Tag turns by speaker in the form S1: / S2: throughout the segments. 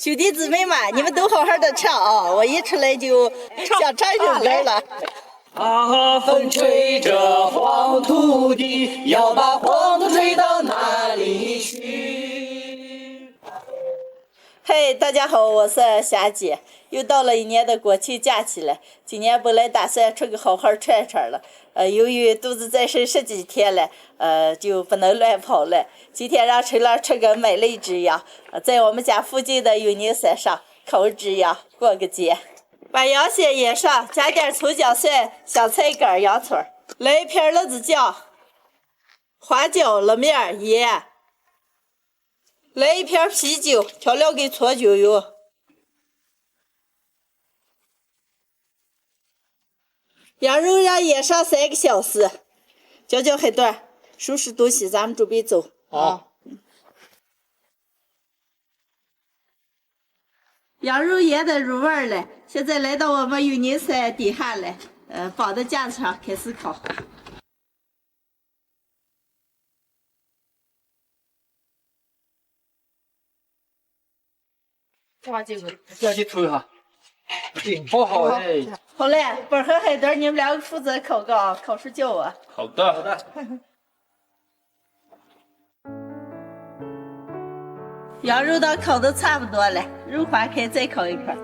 S1: 兄弟姊妹们，你们都好好的唱啊！我一出来就想唱一首歌了。
S2: 啊，风吹着黄土地，要把黄土吹到哪里去？
S1: 嘿，大家好，我是霞姐。又到了一年的国庆假期了，今年本来打算出去好好串串了，由于肚子再生10几天了，就不能乱跑了。今天让陈老出去买了一只羊，在我们家附近的永宁山上烤一只羊过个节。把羊先腌上，加点葱姜蒜、香菜干、洋葱，来一片辣子酱、花椒、辣面、盐，来一瓶啤酒，调料给搓均匀。羊肉让腌上3个小时，嚼海段，收拾东西，咱们准备走。
S2: 好。
S1: 羊肉腌的入味了，现在来到我们永宁山底下了，绑在架子上开始烤。
S2: 下去抽一下。好好哎。
S1: 好嘞，本和海豚你们2个负责烤个啊，烤出叫我。
S2: 好的，好的。
S1: 羊肉都烤的差不多了，肉划开再烤一块。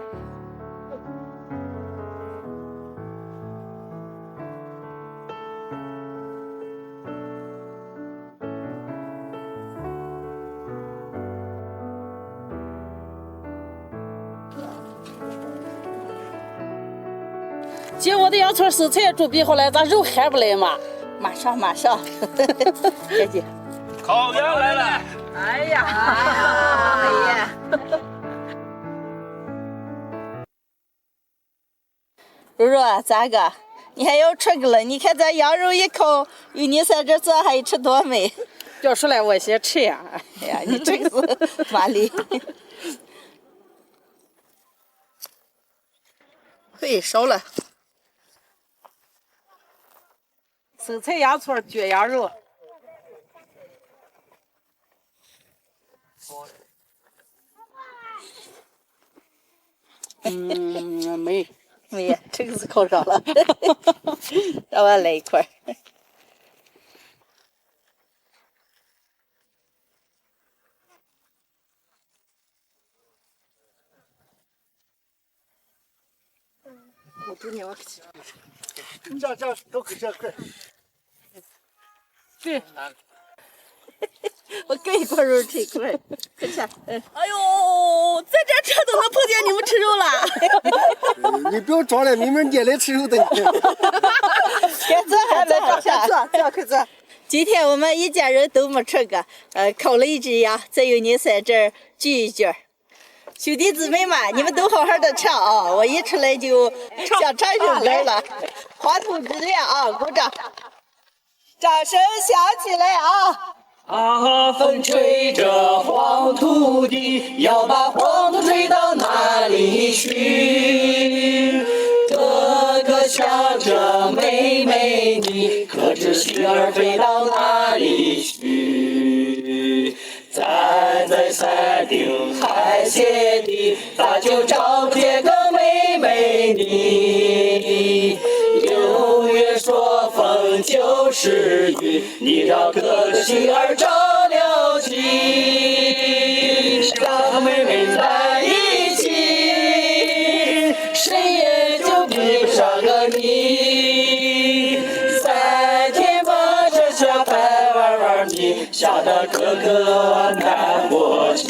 S3: 姐，我的洋葱生菜准备好了，咱肉还不来吗？
S1: 马上，赶紧。
S2: 烤羊来了！
S1: 哎呀！柔柔啊，咋个？你还要出去了？你看咱羊肉一烤，永宁山这做还吃多美。
S3: 要出来我先吃呀。
S1: 哎呀，你这个是麻利。嘿，烧了。
S3: 生菜、洋葱、卷羊肉。没，
S1: 这个是烤上了。让我来一块。
S3: 我给你，我给你。
S2: 这都可以这块。
S3: 对。
S1: 我给一块肉吃一块，快吃。
S4: 哎呦，在这车都能碰见你们吃肉了。
S5: 你不要装了，明明你来吃肉的。
S1: 快坐，快坐。今天我们一家人都没出去，烤了一只羊，在永宁山这儿聚一聚。兄弟姊妹们，你们都好好的唱啊！我一出来就想唱一首歌了。黄土之恋啊，鼓掌！掌声响起来啊！
S2: 啊，风吹着黄土地，要把黄土吹到哪里去？哥哥想着妹妹你，可知心儿飞到哪里去？站在山顶海线底，咋就找不见个妹妹你？有月说风就是雨，你让哥哥心儿着了情，让妹妹在一起，谁也就比不上个你。3天把这下白玩玩你，吓得哥哥难过情。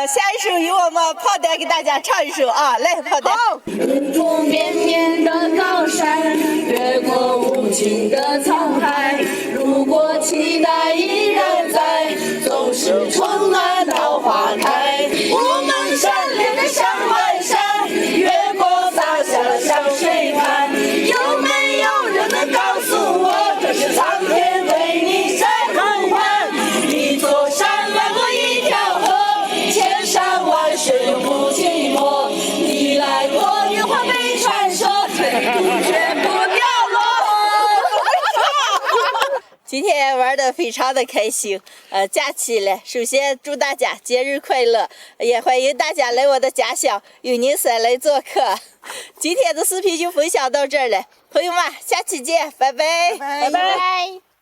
S1: 下一首由我们胖蛋给大家唱一首啊，来，胖蛋。
S6: 迎着绵绵的高山，越过无尽的沧海。如果期待依然在，总是春暖到花开。我们山连着山外山，月光洒下向谁看？有没有人能告诉我，这是苍天对你在呼唤？一座山来过一条河，千山万水永不寂寞。你来过，云花被传说，绝不掉落。
S1: 今天天玩得非常的开心。假期了，首先祝大家节日快乐，也欢迎大家来我的家乡幽宁山来做客。今天的视频就分享到这儿了，朋友们，下期见，拜拜，
S5: 拜
S1: 拜拜。